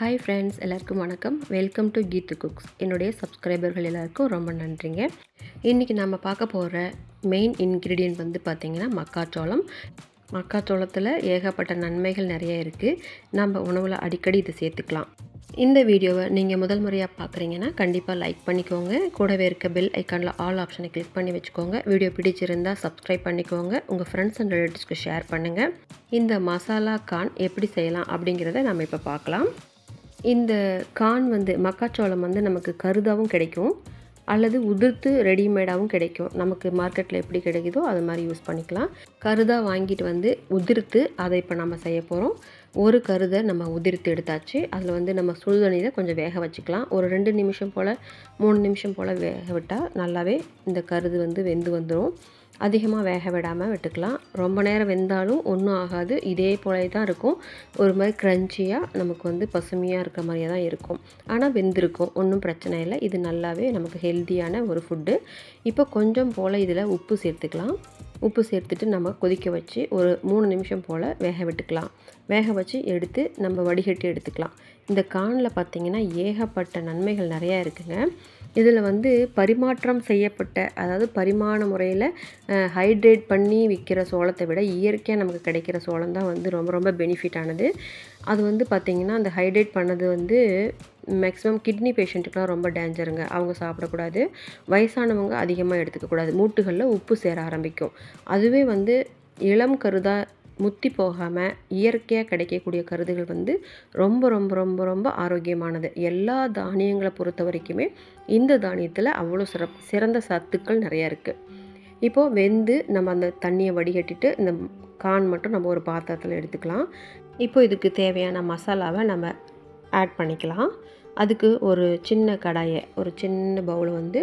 Hi friends, எல்லாருக்கும் வணக்கம். Welcome to Keethu cooks. என்னுடைய சப்ஸ்கிரைபர்கள் எல்லாருக்கும் ரொம்ப நன்றிங்க. இன்றைக்கி நம்ம பார்க்க போகிற மெயின் இன்க்ரீடியன்ட் வந்து பார்த்திங்கன்னா மக்காச்சோளம். மக்காச்சோளத்தில் ஏகப்பட்ட நன்மைகள் நிறைய இருக்குது. நம்ம உணவில் அடிக்கடி இதை சேர்த்துக்கலாம். இந்த வீடியோவை நீங்கள் முதல் முறையாக பார்க்குறீங்கன்னா கண்டிப்பாக லைக் பண்ணிக்கோங்க. கூடவே இருக்க பெல் ஐக்கானில் ஆல் ஆப்ஷனை கிளிக் பண்ணி வச்சுக்கோங்க. வீடியோ பிடிச்சிருந்தால் சப்ஸ்கிரைப் பண்ணிக்கோங்க. உங்கள் ஃப்ரெண்ட்ஸ் அண்ட் ரிலேட்டிவ்ஸ்க்கு ஷேர் பண்ணுங்கள். இந்த மசாலா கார்ன் எப்படி செய்யலாம் அப்படிங்கிறத நம்ம இப்போ பார்க்கலாம். இந்த கார்ன் வந்து மக்காச்சோளம் வந்து நமக்கு கருதாகவும் கிடைக்கும், அல்லது உதிர்த்து ரெடிமேடாகவும் கிடைக்கும். நமக்கு மார்க்கெட்டில் எப்படி கிடைக்குதோ அது மாதிரி யூஸ் பண்ணிக்கலாம். கருதாக வாங்கிட்டு வந்து உதிர்த்து அதை இப்போ நம்ம செய்ய போகிறோம். ஒரு கருதை நம்ம உதிர்த்து எடுத்தாச்சு. அதில் வந்து நம்ம சுடுதண்ணியில் கொஞ்சம் வேக வச்சுக்கலாம். ஒரு 2 நிமிஷம் போல் 3 நிமிஷம் போல் வேக விட்டால் நல்லாவே இந்த கருது வந்து வெந்து வந்துடும். அதிகமாக வேக விடாமல் விட்டுக்கலாம். ரொம்ப நேரம் வெந்தாலும் ஒன்றும் ஆகாது. இதே போல தான் இருக்கும். ஒரு மாதிரி க்ரன்ச்சியாக நமக்கு வந்து பசுமையாக இருக்க மாதிரியே தான் இருக்கும். ஆனால் வெந்திருக்கும், ஒன்றும் பிரச்சனை இல்லை. இது நல்லாவே நமக்கு ஹெல்த்தியான ஒரு ஃபுட்டு. இப்போ கொஞ்சம் போல் இதில் உப்பு சேர்த்துக்கலாம். உப்பு சேர்த்துட்டு நம்ம கொதிக்க வச்சு ஒரு 3 நிமிஷம் போல் வேக விட்டுக்கலாம். வேக வச்சு எடுத்து நம்ம வடிகட்டி எடுத்துக்கலாம். இந்த கார்னில் பார்த்திங்கன்னா ஏகப்பட்ட நன்மைகள் நிறையா இருக்குங்க. இதில் வந்து பரிமாற்றம் செய்யப்பட்ட, அதாவது பரிமாண முறையில் ஹைட்ரேட் பண்ணி விற்கிற சோளத்தை விட இயற்கையாக நமக்கு கிடைக்கிற சோளம் தான் வந்து ரொம்ப ரொம்ப பெனிஃபிட் ஆனது. அது வந்து பார்த்திங்கன்னா அந்த ஹைட்ரேட் பண்ணது வந்து மேக்ஸிமம் கிட்னி பேஷண்ட்டுக்கெலாம் ரொம்ப டேஞ்சருங்க. அவங்க சாப்பிடக்கூடாது. வயசானவங்க அதிகமாக எடுத்துக்கக்கூடாது. மூட்டுகளில் உப்பு சேர ஆரம்பிக்கும். அதுவே வந்து இளம் கருதாக முத்தி போகாமல் இயற்கையாக கிடைக்கக்கூடிய கருதுகள் வந்து ரொம்ப ரொம்ப ரொம்ப ரொம்ப ஆரோக்கியமானது. எல்லா தானியங்களை பொறுத்த வரைக்குமே இந்த தானியத்தில் அவ்வளோ சிறந்த சத்துக்கள் நிறையா இருக்குது. இப்போது வெந்து நம்ம அந்த தண்ணியை வடிகட்டிட்டு இந்த கார்ன் மட்டும் நம்ம ஒரு பாத்திரத்தில் எடுத்துக்கலாம். இப்போ இதுக்கு தேவையான மசாலாவை நம்ம ஆட் பண்ணிக்கலாம். அதுக்கு ஒரு சின்ன கடாயை, ஒரு சின்ன பவுலை வந்து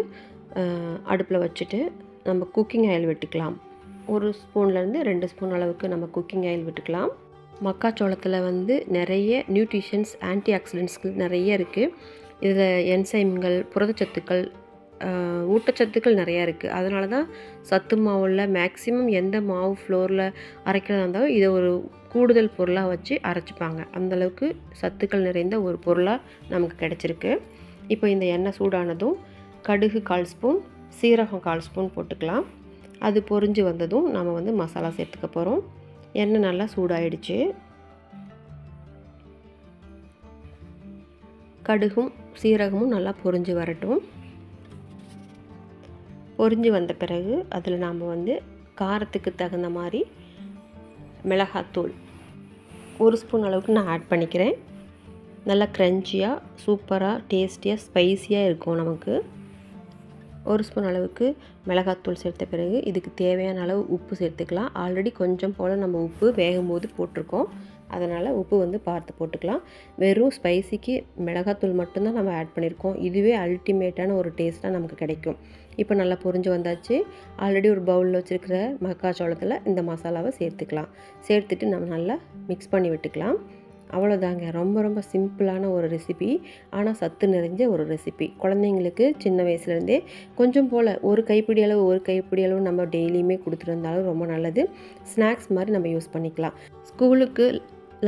அடுப்பில் வச்சுட்டு நம்ம குக்கிங் ஆயில் விட்டுக்கலாம். 1 ஸ்பூன்லேருந்து 2 ஸ்பூன் அளவுக்கு நம்ம குக்கிங் ஆயில் விட்டுக்கலாம். மக்காச்சோளத்தில் வந்து நிறைய நியூட்ரிஷன்ஸ், ஆன்டி ஆக்சிடென்ட்ஸ்கள் நிறைய இருக்குது. இதில் என்சைம்கள், புரதச்சத்துக்கள், ஊட்டச்சத்துக்கள் நிறையா இருக்குது. அதனால தான் சத்து மாவில் மேக்ஸிமம் எந்த மாவு ஃப்ளோரில் அரைக்கிறதா இருந்தாலும் இதை ஒரு கூடுதல் பொருளாக வச்சு அரைச்சிப்பாங்க. அந்தளவுக்கு சத்துக்கள் நிறைந்த ஒரு பொருளாக நமக்கு கிடச்சிருக்கு. இப்போ இந்த எண்ணெய் சூடானதும் கடுகு 1/4 ஸ்பூன், சீரகம் 1/4 ஸ்பூன் போட்டுக்கலாம். அது பொரிஞ்சு வந்ததும் நம்ம வந்து மசாலா சேர்த்துக்க போகிறோம். எண்ணெய் நல்லா சூடாயிடுச்சு. கடுகும் சீரகமும் நல்லா பொரிஞ்சு வரட்டும். பொரிஞ்சு வந்த பிறகு அதில் நாம் வந்து காரத்துக்கு தகுந்த மாதிரி மிளகாத்தூள் 1 ஸ்பூன் அளவுக்கு நான் ஆட் பண்ணிக்கிறேன். நல்லா க்ரன்ச்சியாக, சூப்பராக, டேஸ்டியாக, ஸ்பைஸியாக இருக்கும் நமக்கு. 1 ஸ்பூன் அளவுக்கு மிளகாத்தூள் சேர்த்த பிறகு இதுக்கு தேவையான அளவு உப்பு சேர்த்துக்கலாம். ஆல்ரெடி கொஞ்சம் போல் நம்ம உப்பு வேகும்போது போட்டிருக்கோம். அதனால் உப்பு வந்து பார்த்து போட்டுக்கலாம். வெறும் ஸ்பைசிக்கு மிளகாத்தூள் மட்டும்தான் நம்ம ஆட் பண்ணியிருக்கோம். இதுவே அல்டிமேட்டான ஒரு டேஸ்ட்டாக நமக்கு கிடைக்கும். இப்போ நல்லா பொரிஞ்சு வந்தாச்சு. ஆல்ரெடி ஒரு பவுலில் வச்சுருக்கிற மக்காச்சோளத்தில் இந்த மசாலாவை சேர்த்துக்கலாம். சேர்த்துட்டு நம்ம நல்லா மிக்ஸ் பண்ணி விட்டுக்கலாம். அவ்வளோதாங்க. ரொம்ப ரொம்ப சிம்பிளான ஒரு ரெசிபி, ஆனால் சத்து நிறைஞ்ச ஒரு ரெசிபி. குழந்தைங்களுக்கு சின்ன வயசுலேருந்தே கொஞ்சம் போல் ஒரு கைப்பிடி அளவு நம்ம டெய்லியுமே கொடுத்துருந்தாலும் ரொம்ப நல்லது. ஸ்நாக்ஸ் மாதிரி நம்ம யூஸ் பண்ணிக்கலாம். ஸ்கூலுக்கு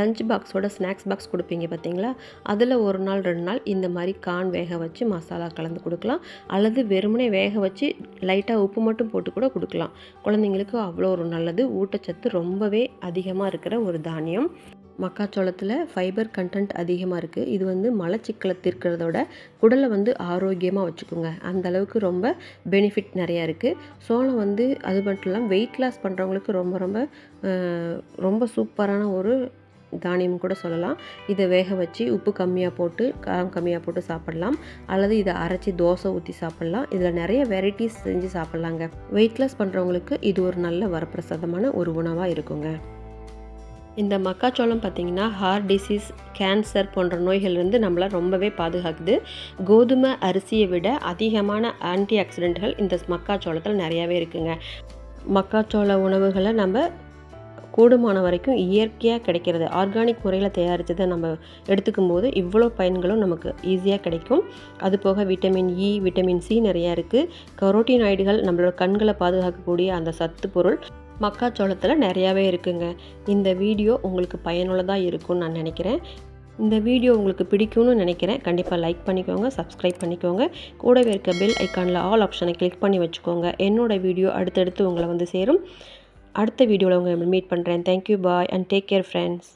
லஞ்ச் பாக்ஸோட ஸ்நாக்ஸ் பாக்ஸ் கொடுப்பீங்க பார்த்தீங்களா, அதில் 1 நாள் 2 நாள் இந்த மாதிரி கார்ன் வேக வச்சு மசாலா கலந்து கொடுக்கலாம். அல்லது வெறுமனே வேக வச்சு லைட்டாக உப்பு மட்டும் போட்டு கூட கொடுக்கலாம். குழந்தைங்களுக்கு அவ்வளோ ஒரு நல்லது. ஊட்டச்சத்து ரொம்பவே அதிகமாக இருக்கிற ஒரு தானியம். மக்காச்சோளத்தில் ஃபைபர் கண்டென்ட் அதிகமாக இருக்குது. இது வந்து மலச்சிக்கலை தீர்க்கிறதோட குடலை வந்து ஆரோக்கியமாக வச்சுக்கோங்க. அந்த அளவுக்கு ரொம்ப பெனிஃபிட் நிறையா இருக்குது. சோளம் வந்து அது மட்டும் இல்லாமல் வெயிட் லாஸ் பண்ணுறவங்களுக்கு ரொம்ப ரொம்ப ரொம்ப சூப்பரான ஒரு தானியம் கூட சொல்லலாம். இதை வேக வச்சு உப்பு கம்மியாக போட்டு, காரம் கம்மியாக போட்டு சாப்பிட்லாம். அல்லது இதை அரைச்சி தோசை ஊற்றி சாப்பிட்லாம். இதில் நிறைய வெரைட்டிஸ் செஞ்சு சாப்பிட்லாங்க. வெயிட் லாஸ் பண்ணுறவங்களுக்கு இது ஒரு நல்ல வரப்பிரசாதமான ஒரு உணவாக இருக்குங்க. இந்த மக்காச்சோளம் பார்த்திங்கன்னா ஹார்ட் டிசீஸ், கேன்சர் போன்ற நோய்கள்லேருந்து நம்மளை ரொம்பவே பாதுகாக்குது. கோதுமை அரிசியை விட அதிகமான ஆன்டி ஆக்சிடென்ட்கள் இந்த மக்காச்சோளத்தில் நிறையாவே இருக்குங்க. மக்காச்சோள உணவுகளை நம்ம கூடுமான வரைக்கும் இயற்கையாக கிடைக்கிறது, ஆர்கானிக் முறையில் தயாரித்ததை நம்ம எடுத்துக்கும் போது இவ்வளோ பயன்களும் நமக்கு ஈஸியாக கிடைக்கும். அதுபோக விட்டமின் இ, விட்டமின் சி நிறையா இருக்குது. கரோட்டினாய்டுகள், நம்மளோட கண்களை பாதுகாக்கக்கூடிய அந்த சத்து பொருள் மக்காச்சோளத்தில் நிறையாவே இருக்குங்க. இந்த வீடியோ உங்களுக்கு பயனுள்ளதாக இருக்கும்னு நான் நினைக்கிறேன். இந்த வீடியோ உங்களுக்கு பிடிக்கும்னு நினைக்கிறேன். கண்டிப்பாக லைக் பண்ணிக்கோங்க, சப்ஸ்கிரைப் பண்ணிக்கோங்க. கூடவே இருக்க பெல் ஐக்கானில் ஆல் ஆப்ஷனை கிளிக் பண்ணி வச்சுக்கோங்க. என்னோட வீடியோ அடுத்தடுத்து உங்களை வந்து சேரும். அடுத்த வீடியோவில் உங்களை மீட் பண்ணுறேன். Thank you, bye and take care friends.